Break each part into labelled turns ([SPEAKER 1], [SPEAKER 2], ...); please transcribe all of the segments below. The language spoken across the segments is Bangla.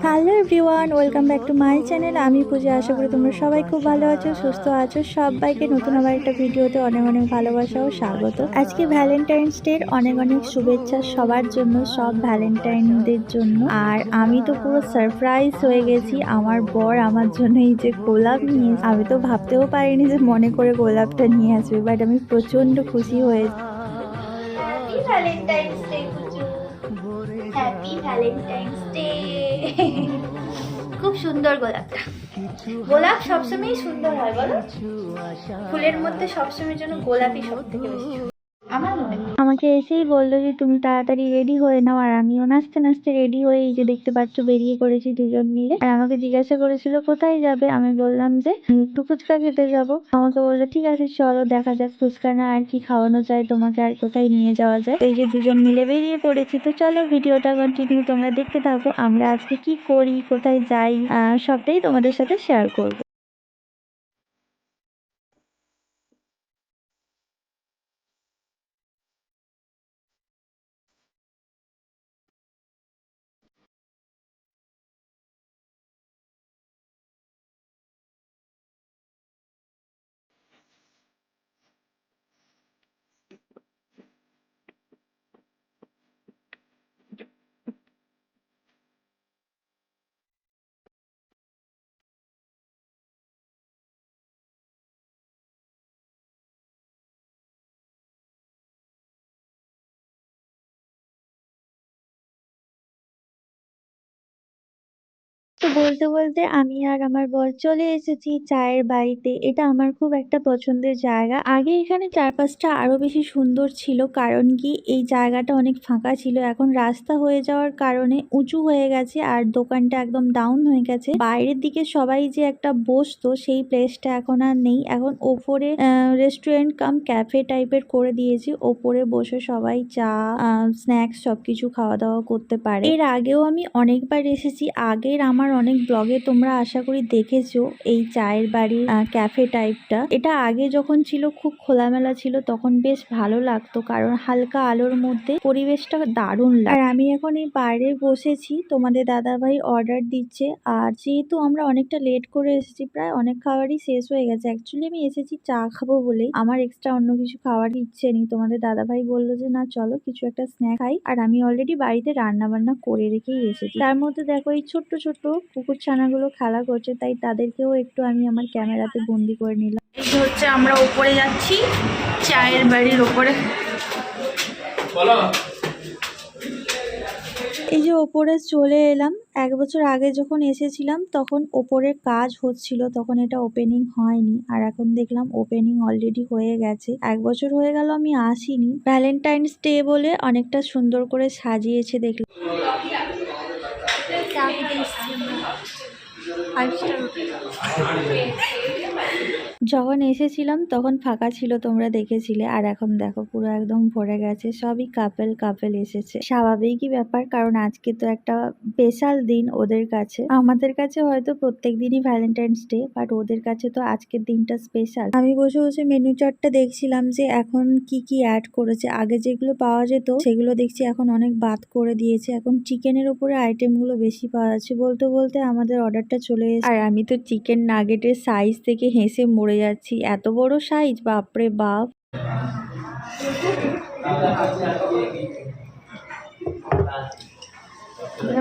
[SPEAKER 1] Hello everyone, welcome back to my channel. আমি পূজা। আশা করি তোমরা সবাই খুব ভালো আছো, সুস্থ আছো। সবাইকে নতুন আবার একটা ভিডিওতে অনেক অনেক ভালোবাসা ও স্বাগত। আজকে ভ্যালেন্টাইন্স ডের অনেক অনেক শুভেচ্ছা সবার জন্য, সব ভ্যালেন্টাইনদের জন্য। আর আমি তো পুরো সারপ্রাইজ হয়ে গেছি। আমার বর আমার জন্য এই যে গোলাপ নিয়ে, আমি তো ভাবতেও পারিনি যে মনে করে গোলাপটা নিয়ে আসবে, বাট আমি প্রচন্ড খুশি হয়েছি। হ্যাপি ভ্যালেন্টাইন্স ডে কুচু, হ্যাপি ভ্যালেন্টাইন্স ডে। খুব সুন্দর গোলাপটা। গোলাপ সবসময় সুন্দর হয় বলো, ফুলের মধ্যে সবসময় যেন গোলাপই সব থেকে বেশি। আমাকে এসেই বললো যে তুমি তাড়াতাড়ি রেডি হয়ে নাও, আর আমিও নাচতে নাচতে রেডি হয়ে এই যে দেখতে পাচ্ছ বেরিয়ে পড়েছি দুজন মিলে। আর আমাকে জিজ্ঞাসা করেছিল কোথায় যাবে, আমি বললাম যে একটু ফুচকা খেতে যাবো। আমাকে বললো ঠিক আছে চলো দেখা যাক ফুচকা না আর কি খাওয়ানো যায় তোমাকে, আর কোথায় নিয়ে যাওয়া যায়। এই যে দুজন মিলে বেরিয়ে পড়েছি। তো চলো ভিডিওটা কন্টিনিউ তোমরা দেখতে থাকো। আমরা আজকে কি করি, কোথায় যাই, সবটাই তোমাদের সাথে শেয়ার করবো। তো বলতে বলতে আমি আর আমার বর চলে এসেছি চায়ের বাড়িতে। এটা আমার খুব একটা পছন্দের জায়গা। আগে এখানে চারপাশটা আরো বেশি সুন্দর ছিল, কারণ কি এই জায়গাটা অনেক ফাঁকা ছিল। এখন রাস্তা হয়ে যাওয়ার কারণে উঁচু হয়ে গেছে আর দোকানটা একদম ডাউন হয়ে গেছে। বাইরের দিকে সবাই যে একটা বসতো সেই প্লেসটা এখন আর নেই। এখন ওপরে রেস্টুরেন্ট কাম ক্যাফে টাইপের করে দিয়েছি। ওপরে বসে সবাই চা স্ন্যাক্স সবকিছু খাওয়া দাওয়া করতে পারে। এর আগেও আমি অনেকবার এসেছি। আগের আমার অনেক ব্লগে তোমরা আশা করি দেখেছো এই চায়ের বাড়ির ক্যাফে টাইপটা। এটা আগে যখন ছিল খুব খোলামেলা ছিল, তখন বেশ ভালো লাগতো, কারণ হালকা আলোর মধ্যে পরিবেশটা দারুণ লাগে। আর আমি এখন এই বাইরে বসেছি, তোমাদের দাদাভাই অর্ডার দিচ্ছে। আর যেহেতু আমরা অনেকটা লেট করে এসেছি, প্রায় অনেক খাবারই শেষ হয়ে গেছে। অ্যাকচুয়ালি আমি এসেছি চা খাবো বলেই, আমার এক্সট্রা অন্য কিছু খাওয়ার ইচ্ছে নেই। তোমাদের দাদাভাই বললো যে না চলো কিছু একটা স্ন্যাক খাই, আর আমি অলরেডি বাড়িতে রান্না বান্না করে রেখেই এসেছি। তার মধ্যে দেখো এই ছোট্ট ছোট্ট কুকুর ছানাগুলো খেলা করছে, তাই তাদেরকেও একটু আমি আমার ক্যামেরাতে বন্দি করে নিলাম। এই যে হচ্ছে আমরা উপরে যাচ্ছি, চায়ের বাড়ির উপরে। এই যে ওপরে চলে এলাম। 1 বছর আগে যখন এসেছিলাম তখন ওপরের কাজ হচ্ছিল, তখন এটা ওপেনিং হয়নি। আর এখন দেখলাম ওপেনিং অলরেডি হয়ে গেছে। 1 বছর হয়ে গেল আমি আসিনি। ভ্যালেন্টাইন্স ডে বলে অনেকটা সুন্দর করে সাজিয়েছে দেখলাম। যখন এসেছিলাম তখন ফাঁকা ছিল, তোমরা দেখেছিলে। আর এখন দেখো পুরো একদম ভরে গেছে, সবই কাপেল কাপেল এসেছে। স্বাভাবিকই ব্যাপার, কারণ আজকে তো একটা স্পেশাল দিন ওদের কাছে। আমাদের কাছে হয়তো প্রত্যেক দিনই ভ্যালেন্টাইন্স ডে, বাট ওদের কাছে তো আজকের দিনটা স্পেশাল। আমি বসে বসে মেনু চার্টটা দেখছিলাম যে এখন কি কি অ্যাড করেছে। আগে যেগুলো পাওয়া যেত সেগুলো দেখছি এখন অনেক বাদ করে দিয়েছে। এখন চিকেনের উপরে আইটেম গুলো বেশি পাওয়া যাচ্ছে। বলতে বলতে আমাদের অর্ডারটা চলে এসেছে। আর আমি তো চিকেন নাগেটের সাইজ থেকে হেসে মরে যাচ্ছি, এত বড় সাইজ, বাপরে বাপ।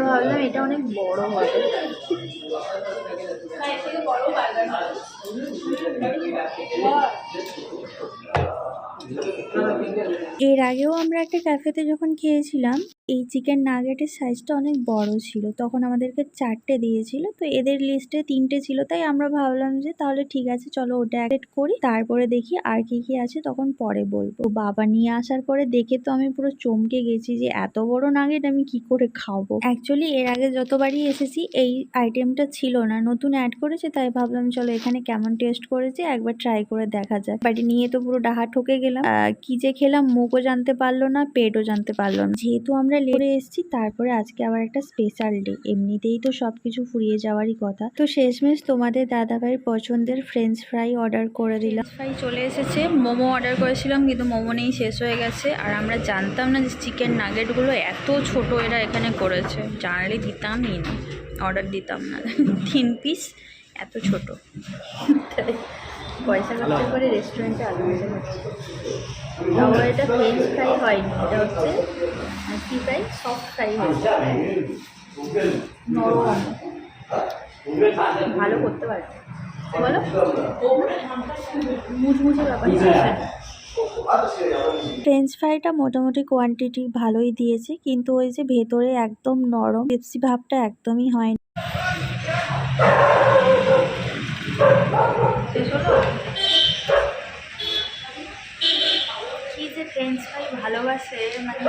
[SPEAKER 1] ভাবলাম এটা অনেক বড় হবে। এর আগেও আমরা একটা ক্যাফেতে যখন খেয়েছিলাম, এই চিকেন নাগেটের সাইজটা অনেক বড় ছিল। তখন আমাদেরকে 4টে দিয়েছিল, তো এদের লিস্টে 3টে ছিল। তাই আমরা ভাবলাম যে তাহলে ঠিক আছে চলো ওটা অ্যাড করি, তারপরে দেখি আর কি কি আছে তখন পরে বলবো। বাবা নিয়ে আসার পরে দেখে তো আমি পুরো চমকে গেছি যে এত বড় নাগেট আমি কি করে খাবো। অ্যাকচুয়ালি এর আগে যতবারই এসেছি এই আইটেমটা ছিল না, নতুন অ্যাড করেছে, তাই ভাবলাম চলো এখানে কেমন টেস্ট করেছে একবার ট্রাই করে দেখা যাক। বাড়ি নিয়ে তো পুরো ডাহা ঠকে গেলাম। কি যে খেলাম, মুখও জানতে পারলো না, পেটও জানতে পারলো না। যেহেতু আমরা লেট করে এসেছি, তারপরে আজকে আবার একটা স্পেশাল ডে। এমনিতেই তো সব কিছু ফুরিয়ে যাওয়ারই কথা, তো শেষমেশ তোমাদের দাদাভাইয়ের পছন্দের ফ্রেঞ্চ ফ্রাই অর্ডার করে দিলাম। ফ্রাই চলে এসেছে। মোমো অর্ডার করেছিলাম কিন্তু মোমো নেই, শেষ হয়ে গেছে। আর আমরা জানতাম না যে চিকেন নাগেটগুলো এত ছোট এরা এখানে করেছে। জানলে দিতামই না, অর্ডার দিতাম না। 3 পিস এত ছোট। পয়সা খরচ করে রেস্টুরেন্টে আলু ভেজে খাচ্ছি। তাও এটা ফ্রেঞ্চ ফ্রাই হয়নি, এটা হচ্ছে কি ফ্রাই, সফট ফ্রাই হয়েছে, নরম, ভালো করতে পারে বলো, মুচমুচে ব্যাপার। ফ্রেঞ্চ ফ্রাইটা মোটামুটি কোয়ান্টিটি ভালোই দিয়েছে, কিন্তু ওই যে ভেতরে একদম নরম, পেপসি ভাবটা একদমই হয়নি। কি যে ফ্রেঞ্চ ফ্রাই ভালোবাসে, মানে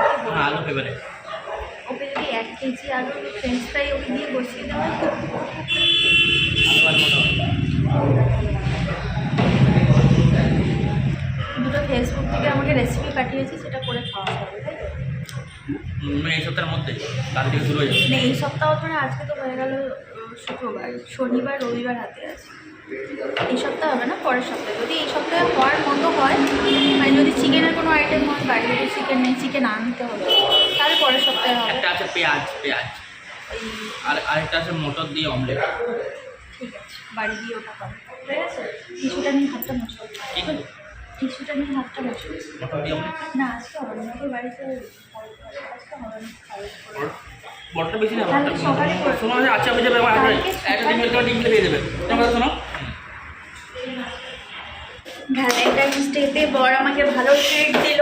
[SPEAKER 1] ওকে যদি 1 কেজি আলু ফ্রেঞ্চ ফ্রাই ওকে দিয়ে বসিয়ে দেওয়া হয়, দুটো ফেসবুক থেকে আমাকে রেসিপি পাঠিয়েছে, সেটা করে খাওয়া হবে, তাই তো?
[SPEAKER 2] এই সপ্তাহের মধ্যে কাল থেকে শুরু হয়ে যাবে।
[SPEAKER 1] মানে এই সপ্তাহ মানে আজকে তো হয়ে গেল শুক্রবার, শনিবার রবিবার হাতে আছে। এই সপ্তাহ হবে না, পরের সপ্তাহে। যদি এই সপ্তাহে হওয়ার মতো হয়, মানে যদি চিকেনের কোনো আইটেম হয়, বাড়িতে যদি চিকেন নেই, চিকেন আনতে হবে, তাহলে পরের সপ্তাহে হবে।
[SPEAKER 2] একটা আছে পেঁয়াজ
[SPEAKER 1] এই
[SPEAKER 2] আর আরেকটা আছে মটর দিয়ে অমলেট।
[SPEAKER 1] ঠিক আছে, বাড়ি দিয়ে ওটা পাবে, ঠিক আছে? টিস্যুটা নিয়ে হাতটা মুছো, টিস্যুটা নিয়ে হাতটা মুছো।
[SPEAKER 2] মটর দিয়ে অমলেট
[SPEAKER 1] না, আজকে হবে না, ওর বাড়িতে আজকে হবে না।
[SPEAKER 2] বড়টা বেশি না,
[SPEAKER 1] তাহলে সকালে করে
[SPEAKER 2] শোনো আচ্ছা হয়ে যাবে, আমার একটা ডিম দিয়ে দেবে। তোমরা শোনো,
[SPEAKER 1] ভ্যালেন্টাইন্স ডেতে বর আমাকে ভালো ট্রিট দিল।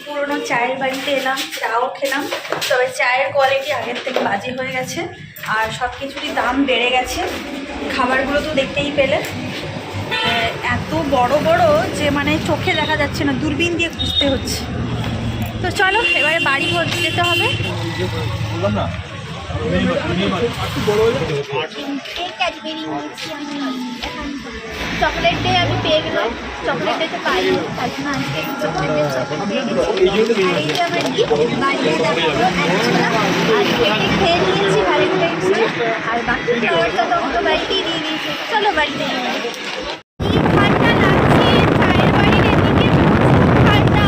[SPEAKER 1] পুরোনো চায়ের বাড়িতে এলাম, চাও খেলাম, তবে চায়ের কোয়ালিটি আগের থেকে বাজে হয়ে গেছে, আর সব কিছুরই দাম বেড়ে গেছে। খাবারগুলো তো দেখতেই পেলে, এত বড় বড় যে মানে চোখে দেখা যাচ্ছে না, দূরবীন দিয়ে খুঁজতে হচ্ছে। তো চলো এবারে বাড়ি যেতে হবে। চকলেট ডে আমি পেয়ে গেলাম, চকলেট ডে তো পাই, তাই জন্য আজকে খেয়ে নিয়েছি ভ্যালেন্টাইন্স ডে, আর বাকি খাবারটা তো আমাকে বাড়িতেই দিয়ে দিয়েছে। চলো বাড়িতে ঠান্ডা লাগছে, চায়ের বাড়ির এদিকে ঠান্ডা,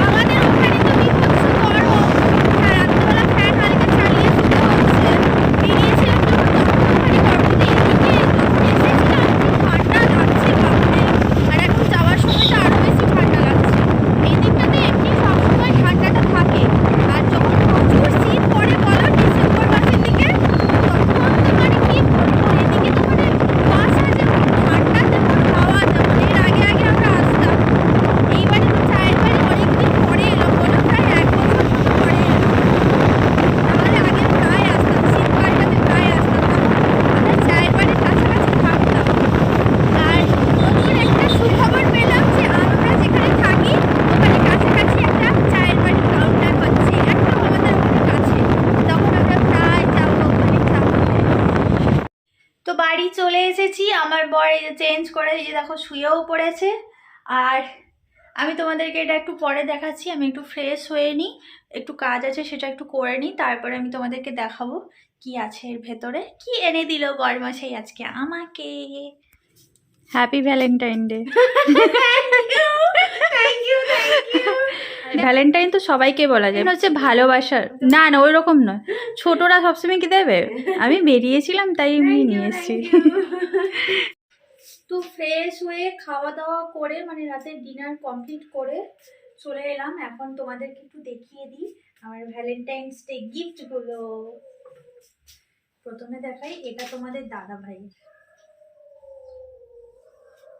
[SPEAKER 1] আমাদের ওখানে তো বিভৎস গরম, আর রাত্রেবেলা ফ্যান হালকা চালিয়ে শুতে হচ্ছে। বেরিয়েছিলাম যখন তখন এদিকে এসেছিলাম, ঠান্ডা লাগছে বাপরে। আর এখন যাওয়ার সময়টা আরো বেশি ঠান্ডা লাগছে। এই দিকটাতে এমনি সবসময় ঠান্ডাটা থাকে, আর যখন প্রচুর শীত পড়ে বলো ডিসেম্বর মাসের দিকে, তখন তো মানে কি বলবো, এদিকে তো মানে কুয়াশা যেমন, ঠান্ডা তেমন, হাওয়া যেমন। এর আগে আগে আমরা আসতাম, এইবারে তো চায়ের বাড়ি অনেকদিন পরে এলো, বলো প্রায় 1 বছর মতো পরে এলো। নাহলে আগে প্রায় আসতাম, শীতকালটাতে প্রায় আসতাম, আমরা চায়ের বাড়ির কাছাকাছি থাকতাম। আর নতুন একটা সুখবর পেলাম যে আমরা যেখানে থাকি ওখানে কাছাকাছি একটা চায়ের বাড়ির কাউন্টার হচ্ছে, একদম আমাদের ওখানে কাছে, তখন আমরা প্রায় যাবো ওখানে চা খেতে। তো বাড়ি চলে এসেছি, আমার বর এই যে চেঞ্জ করে এই যে দেখো শুয়েও পড়েছে। আর আমি তোমাদেরকে এটা একটু পরে দেখাচ্ছি, আমি একটু ফ্রেশ হয়ে নিই, একটু কাজ আছে সেটা একটু করে নিই, তারপরে আমি তোমাদেরকে দেখাবো কি আছে এর ভেতরে। কি এনে দিল বরমশাই আজকে আমাকে। Happy Valentine day. ভ্যালেন্টাইন তো সবাইকে বলা যায়, হচ্ছে ভালোবাসার, না না ওই রকম নয়, ছোটরা সবসময় কি দেবে, আমি বেরিয়েছিলাম তাই আমি নিয়ে এসেছি। তো ফ্রেশ হয়ে খাওয়া দাওয়া করে মানে রাতের ডিনার কমপ্লিট করে চলে এলাম। এখন তোমাদেরকে একটু দেখিয়ে দিই আমার ভ্যালেন্টাইন্স ডে গিফটগুলো। প্রথমে দেখাই, এটা তোমাদের দাদা ভাই,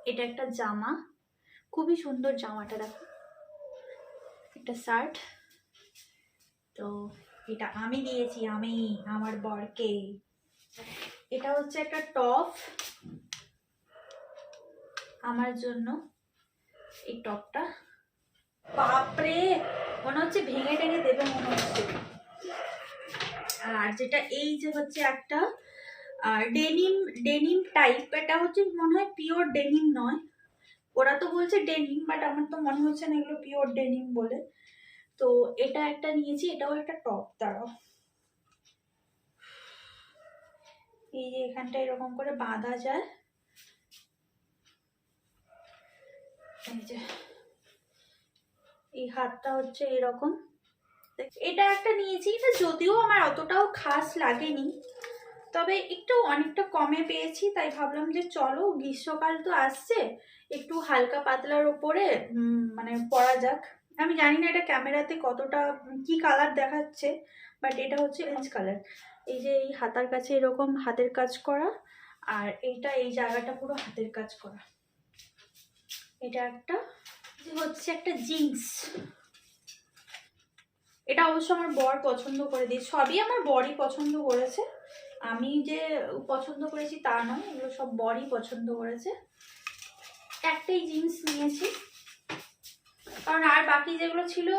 [SPEAKER 1] এটা একটা জামা, খুবই সুন্দর জামাটা, দেখো একটা শার্ট। তো এটা আমি দিয়েছি, আমি আমার বরকে। এটা হচ্ছে একটা টপ আমার জন্য, এই টপটা বাপরে মনে হচ্ছে ভেঙে টেঙে দেবে মনে হচ্ছে। আর যেটা এই যে হচ্ছে একটা ডেনিম, ডেনিম টাইপ, এটা হচ্ছে মনে হয় পিওর ডেনিম নয়, ওরা তো বলছে ডেনিম, বাট আমার তো মনে হচ্ছে না এগুলো পিওর ডেনিম বলে। তো এটা একটা নিয়েছি, এটাও একটা টপ। দাঁড়াও, এই যে এখানটা এরকম করে বাঁধা যায়, এই যে এই হাতটা হচ্ছে এরকম। এটা একটা নিয়েছি, এটা যদিও আমার অতটাও খাস লাগেনি, তবে একটু অনেকটা কমে পেয়েছি, তাই ভাবলাম যে চলো গ্রীষ্মকাল তো আসছে, একটু হালকা পাতলার ওপরে মানে পরা যাক। আমি জানি না এটা ক্যামেরাতে কতটা কি কালার দেখাচ্ছে, বাট এটা হচ্ছে অরেঞ্জ কালার। এই যে এই হাতার কাছে এরকম হাতের কাজ করা, আর এইটা এই জায়গাটা পুরো হাতের কাজ করা। এটা একটা হচ্ছে একটা জিন্স, এটা অবশ্য আমার বর পছন্দ করে দিয়েছে, সবই আমার বরই পছন্দ করেছে, আমি যে পছন্দ করেছি তা নয়, এগুলো সব বরই পছন্দ করেছে। একটাই জিন্স নিয়েছি, কারণ আর বাকি যেগুলো ছিল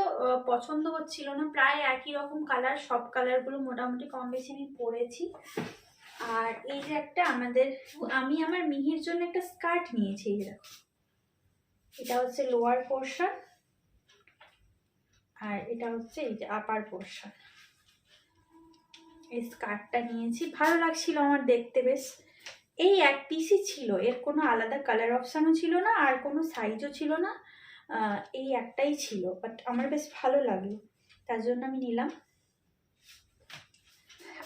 [SPEAKER 1] পছন্দ হচ্ছিল না, প্রায় একই রকম কালার, সব কালারগুলো মোটামুটি কম বেশি আমি পরেছি। আর এই যে একটা আমি আমার মিহির জন্য একটা স্কার্ট নিয়েছি, এই দেখো, এটা হচ্ছে লোয়ার পোর্শন, আর এটা হচ্ছে এই যে আপার পোর্শন। এই স্কার্টটা নিয়েছি, ভালো লাগছিল আমার দেখতে বেশ। এই এক পিসই ছিল, এর কোনো আলাদা কালার অপশানও ছিল না, আর কোনো সাইজও ছিল না, এই একটাই ছিল, বাট আমার বেশ ভালো লাগলো, তার জন্য আমি নিলাম।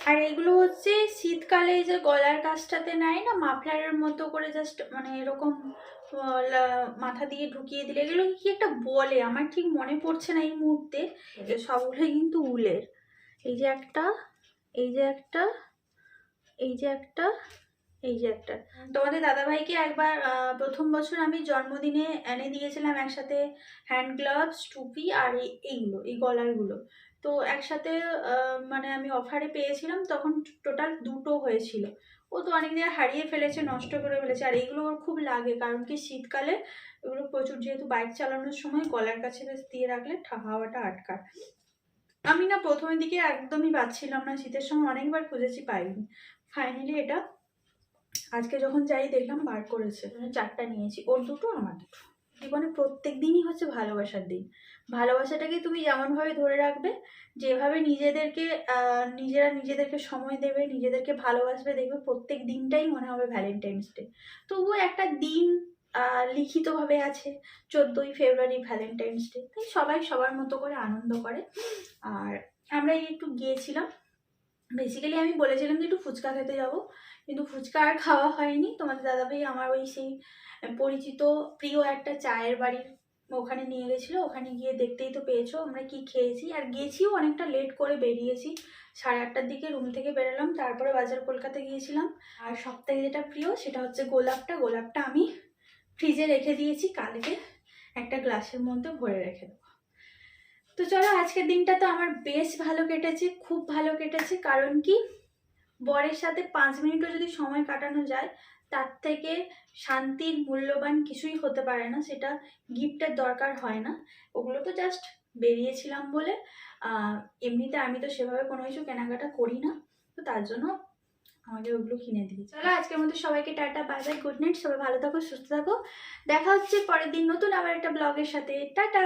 [SPEAKER 1] আর এগুলো হচ্ছে শীতকালে যে গলার কাছটাতে নেয় না মাফলারের মতো করে, জাস্ট মানে এরকম মাথা দিয়ে ঢুকিয়ে দিলে, এগুলো কি একটা বলে আমার ঠিক মনে পড়ছে না এই মুহূর্তে, সবগুলোই কিন্তু উলের। এই যে একটা, এই যে একটা, এই যে একটা, এই যে একটা। তোমাদের দাদাভাইকে একবার প্রথম বছর আমি জন্মদিনে এনে দিয়েছিলাম একসাথে হ্যান্ড গ্লাভস, টুপি, আর এইগুলো, এই গলারগুলো, তো একসাথে মানে আমি অফারে পেয়েছিলাম, তখন টোটাল দুটো হয়েছিল। ও তো অনেক দিন হারিয়ে ফেলেছে, নষ্ট করে ফেলেছে, আর এইগুলো ওর খুব লাগে, কারণ কি শীতকালে এগুলো প্রচুর, যেহেতু বাইক চালানোর সময় গলার কাছে বেশ দিয়ে রাখলে হাওয়াটা আটকায়। আমি না প্রথমের দিকে একদমই পাচ্ছিলাম না, শীতের সময় অনেকবার খুঁজেছি, পাইনি, ফাইনালি এটা আজকে যখন যাই দেখলাম বার করেছে, চারটা নিয়েছি, ওর দুটো আমার দুটো। জীবনে প্রত্যেক দিনই হচ্ছে ভালোবাসার দিন, ভালোবাসাটাকে তুমি যেমনভাবে ধরে রাখবে, যেভাবে নিজেরা নিজেদেরকে সময় দেবে, নিজেদেরকে ভালোবাসবে, দেখবে প্রত্যেক দিনটাই মনে হবে ভ্যালেন্টাইন্স ডে। তবুও একটা দিন লিখিতভাবে আছে, 14ই ফেব্রুয়ারি ভ্যালেন্টাইন্স ডে, তাই সবাই সবার মতো করে আনন্দ করে। আর আমরা একটু গিয়েছিলাম, বেসিক্যালি আমি বলেছিলাম যে একটু ফুচকা খেতে যাব, কিন্তু ফুচকা আর খাওয়া হয়নি। তোমাদের দাদাভাই আমার ওই সেই পরিচিত প্রিয় একটা চায়ের বাড়ির ওখানে নিয়ে গেছিলো, ওখানে গিয়ে দেখতেই তো পেয়েছো আমরা কি খেয়েছি, আর গেছিও অনেকটা লেট করে, বেরিয়েছি 8:30টার দিকে রুম থেকে বেরোলাম, তারপরে বাজার কলকাতা গিয়েছিলাম। আর সবথেকে যেটা প্রিয় সেটা হচ্ছে গোলাপটা আমি ফ্রিজে রেখে দিয়েছি, কালকে একটা গ্লাসের মধ্যে ভরে রেখে দেবো। তো চলো, আজকের দিনটা তো আমার বেশ ভালো কেটেছে, খুব ভালো কেটেছে, কারণ কি বরের সাথে 5 মিনিটও যদি সময় কাটানো যায়, তার থেকে শান্তির মূল্যবান কিছুই হতে পারে না, সেটা গিফটের দরকার হয় না। ওগুলো তো জাস্ট বেরিয়েছিলাম বলে, এমনিতে আমি তো সেভাবে কোনো কিছু কেনাকাটা করি না, তো তার জন্য আমাকে ওগুলো কিনে দিয়েছে। চলো, আজকের মধ্যে সবাইকে tata, bye bye, good night, সবাই ভালো থাকো, সুস্থ থাকো, দেখা হচ্ছে পরের দিন নতুন আবার একটা ব্লগের সাথে। টাটা।